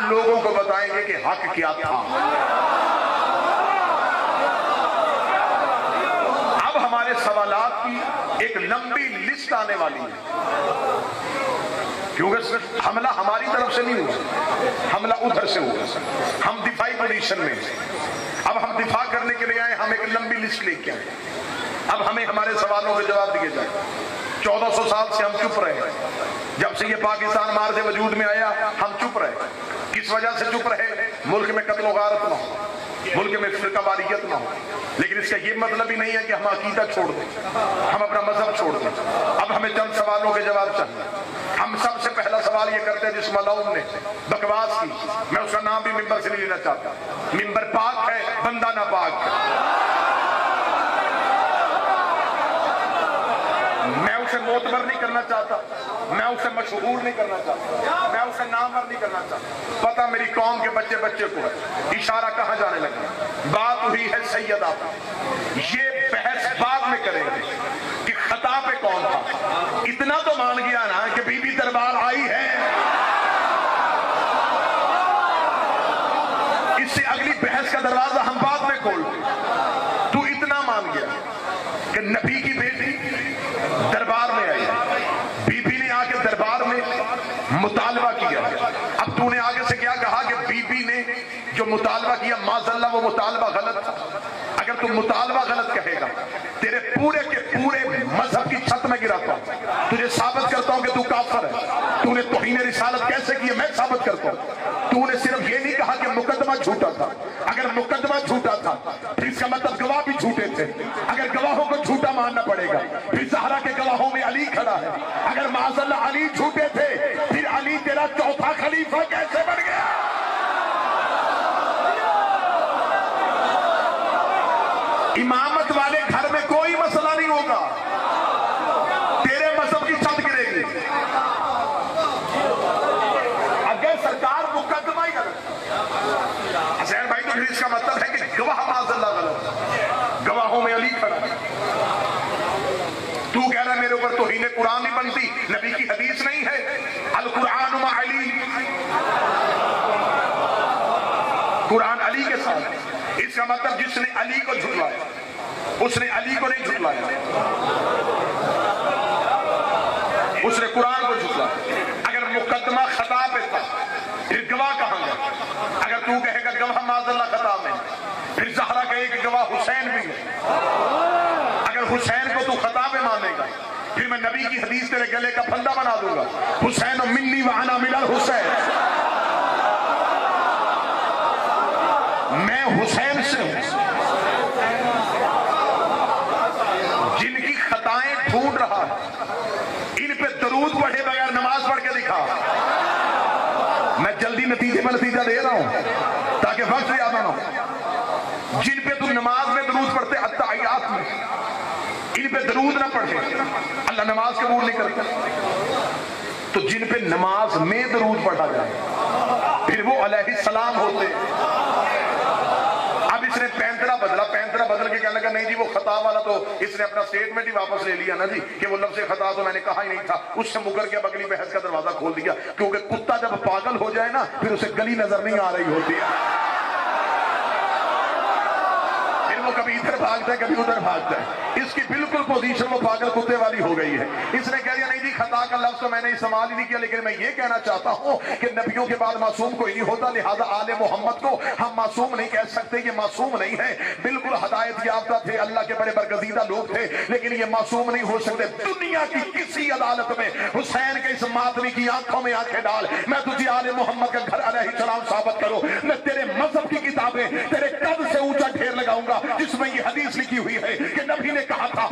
लोगों को बताएंगे कि हक क्या था। अब हमारे सवालात की एक लंबी लिस्ट आने वाली है, क्योंकि सिर्फ हमला हमारी तरफ से नहीं हुआ, हमला उधर से हुआ। हम दिफाई पोजीशन में, अब हम दिफा करने के लिए आए, हम एक लंबी लिस्ट लेके आए। अब हमें हमारे सवालों के जवाब दिए जाए। 1400 साल से हम चुप रहे, जब से ये पाकिस्तान मार से वजूद में आया हम चुप रहे। किस वजह से चुप रहे? मुल्क में कत्ल गारत ना हो, मुल्क में फिरकावारियत ना हो। लेकिन इसका ये मतलब ही नहीं है कि हम अकीदा छोड़ दें, हम अपना मजहब छोड़ दें। अब हमें चंद सवालों के जवाब चाहिए। हम सबसे पहला सवाल ये करते हैं जिस मलाउन ने बकवास की, मैं उसका नाम भी मिंबर से नहीं लेना चाहता। मिंबर पाक है, बंदा ना पाक है। मैं उसे मोतबर नहीं करना चाहता, मैं उसे मशहूर नहीं करना चाहता, मैं उसे नामवर नहीं करना चाहता। पता मेरी कौम के बच्चे बच्चे को है इशारा कहां जाने लगा। बात हुई है सैयदा पर, ये बहस बाद में करेंगे कि खता पे कौन था। इतना तो मान गया ना कि बीबी दरबार आई है, इससे अगली बहस का दरवाजा हम बाद में खोलते। तू इतना मान गया कि नबी की बेटी दरबार में आई, बीबी ने आके दरबार में मुतालबा किया। अब तूने आगे से क्या कहा कि बीबी ने जो मुतालबा किया माज़अल्लाह वो मुतालबा गलत था। अगर तू मुतालबा गलत कहेगा, तेरे पूरे के पूरे मजहब की छत में गिराता हूं, तुझे साबित करता हूं कि तू काफिर है। तूने तौहीन रिसालत कैसे की है मैं साबित करता हूं। तूने सिर्फ ये नहीं कहा कि मुकदमा झूठा था। अगर मुकदमा झूठा था फिर इसका मतलब गवाह भी झूठे थे। अगर गवाहों को झूठा मानना पड़ेगा, फिर ज़हरा के गवाहों में अली खड़ा है। अगर माज़अल्लाह अली झूठे थे, फिर अली तेरा चौथा खलीफा कैसे बन गया? इमामत वाले घर में कोई मसला नहीं होगा, तेरे मजहब की छत गिरेगी। अगर सरकार मुकदमा ही गलत, हसैन भाई, तो फिर इसका मतलब है कि गवाह माज़अल्लाह गलत, गवाहों में अली खड़ा। तू कह रहा है मेरे ऊपर तौहीन कुरान नहीं बनती, नबी की हदीस नहीं है अल कुरान मा अली, कुरान अली के साथ। इसका मतलब जिसने अली को झुटलाया उसने अली को नहीं झुटलाया, उसने कुरान को झुटलाया। अगर मुकदमा खता पे था फिर गवाह कहां गया? अगर तू कहेगा गवाह माज़अल्लाह खता में, फिर ज़हरा कहे कि गवाह हुसैन भी है। अगर हुसैन को तू खता पे मानेगा, फिर मैं नबी की हदीस तेरे गले का फंदा बना दूंगा, हुसैन मिन्नी व अना मिनल हुसैन, मैं हुसैन से हूं। जिनकी खताएं ढूंढ रहा है, इन पे दरूद पढ़े बगैर नमाज पढ़ के दिखा। मैं जल्दी नतीजे पर नतीजा दे रहा हूं ताकि वक्त ज्यादा ना हो। जिन पे तुम नमाज में दरूद पढ़ते अत्ताहियात में, इन पे दरूद ना पढ़े, अल्लाह नमाज कबूल नहीं करता। तो जिन पे नमाज में दरूद पढ़ा जाए फिर वो अलैहिस्सलाम होते। अब इसने पैंतरा बदल के कहने लगा नहीं जी वो खता वाला, तो इसने अपना स्टेटमेंट ही वापस ले लिया ना जी कि वो लफ्ज़ खता तो मैंने कहा ही नहीं था। उससे मुकर के अगली बहस का दरवाजा खोल दिया, क्योंकि कुत्ता जब पागल हो जाए ना फिर उसे गली नजर नहीं आ रही होती है, फिर वो कभी इधर भागता है कभी उधर भागता है। इसकी बिल्कुल पोजीशन वो पागल कुत्ते वाली हो गई है। इसने कह दिया नहीं जी खता का लफ्ज़ तो मैंने इस्तेमाल ही नहीं किया, लेकिन मैं ये कहना चाहता हूं कि नबियों के बाद मासूम कोई नहीं होता, लिहाजा आले मोहम्मद को हम मासूम नहीं कह सकते। ये मासूम नहीं है, बिल्कुल हदायत याफ्ता थे, अल्लाह के बड़े बरगजीदा लोग थे, लेकिन ये मासूम नहीं हो सकते। दुनिया की किसी अदालत में हुसैन के इस मातमी की आंखों में आंखें डाल, मैं तुझे आले मोहम्मद का घर अलैहिस्सलाम साबित करो, मैं तेरे मजहब की किताबें तेरे कद से ऊंचा ढेर लगाऊंगा जिसमें ये हदीस लिखी हुई है कि नबी ने कहा था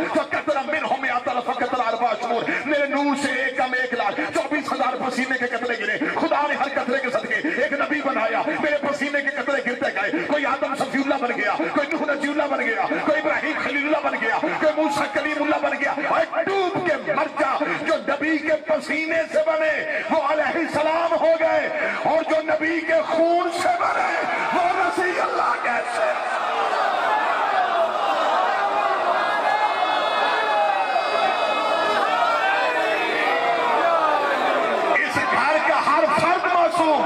मेरे नूर से एक कम 1 लाख 24,000 पसीने के कतरे गिरे। खुदा ने हर कतरे के सदके एक नबी बनाया, मेरे पसीने के कतरे गिरते गए। कोई आदम सफीउल्लाह बन गया, कोई नूह नजीउल्लाह बन गया, कोई इब्राहिम खलीलुल्लाह बन गया, कोई मूसा पसीने से बने वो अलैहिस्सलाम हो गए, और जो नबी के खून से बने वो रसी अल्लाह कैसे। इस घर का हर फर्द मासूम।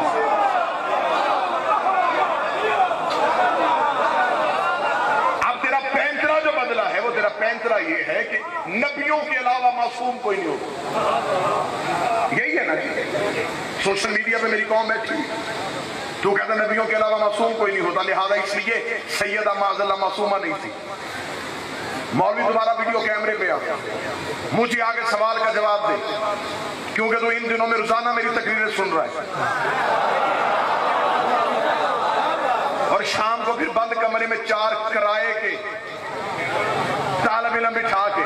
पैंतरा ये है कि नबियों के अलावा मासूम कोई नहीं होता। यही है ना जी। सोशल मीडिया पे मेरी कौम बैठी तो कहता नबियों के अलावा मासूम कोई नहीं होता, लिहाजा इसलिए सैयदा माज़ल्ला मासूमा नहीं थी। मौलवी दोबारा वीडियो कैमरे पे आ, मुझे आगे सवाल का जवाब दे, क्योंकि तो इन दिनों में रोजाना मेरी तकरीरें सुन रहा है, और शाम को फिर बंद कमरे में 4 किराए के तालब इल्म बिठा के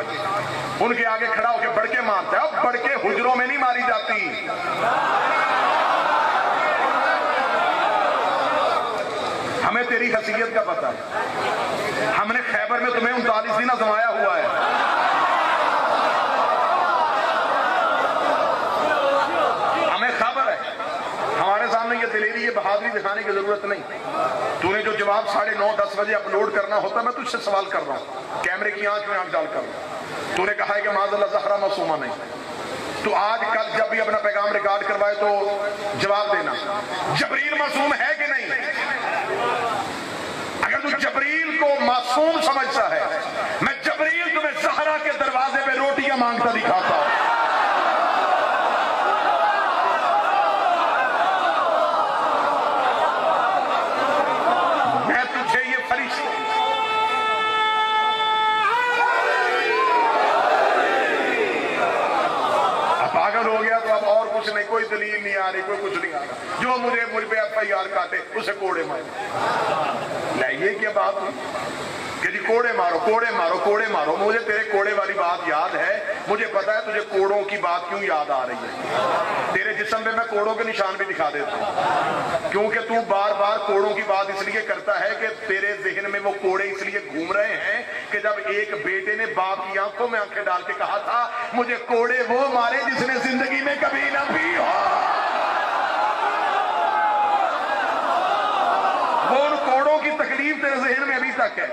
उनके आगे खड़ा होकर बड़के मारता है। अब बड़के हुजरों में नहीं मारी जाती। हमें तेरी हैसियत का पता है, हमने खैबर में तुम्हें 39 दिन आजमाया हुआ है। हमें खबर है, हमारे सामने ये दिलेरी, ये बहादुरी दिखाने की जरूरत नहीं। तूने जो जवाब 9:30-10 बजे अपलोड करना होता, मैं तुझसे सवाल कर रहा हूं कैमरे की आंख में आंख डालकर। तूने कहा है कि माज़ल्ला ज़हरा मासूमा नहीं, तो आज कल जब भी अपना पैगाम रिकॉर्ड करवाए तो जवाब देना, जबरील मासूम है कि नहीं। अगर तू जबरील को मासूम समझता है, मैं जबरील तुम्हें ज़हरा के दरवाजे पे रोटियां मांगता दिखाता हूं। नहीं, कोई दलील नहीं आ रही, कोई कुछ नहीं आ रहा, जो मुझ पे FIR काटे उसे कोड़े मारो। लाइए क्या बात हुई कि जी कोड़े मारो कोड़े मारो कोड़े मारो। मुझे तेरे कोड़े वाली बात याद है, मुझे पता है तुझे कोड़ों की बात क्यों याद आ रही है। तेरे जिस्म पे मैं कोड़ों के निशान भी दिखा देता हूं, क्योंकि तू बार बार कोड़ों की बात इसलिए करता है कि तेरे जहन में वो कोड़े इसलिए घूम रहे हैं कि जब एक बेटे ने बाप की आंखों में आंखें डाल के कहा था मुझे कोड़े वो मारे जिसने जिंदगी में कभी ना पी हो। वो उन कोड़ों की तकलीफ तेरे जहन में अभी तक है।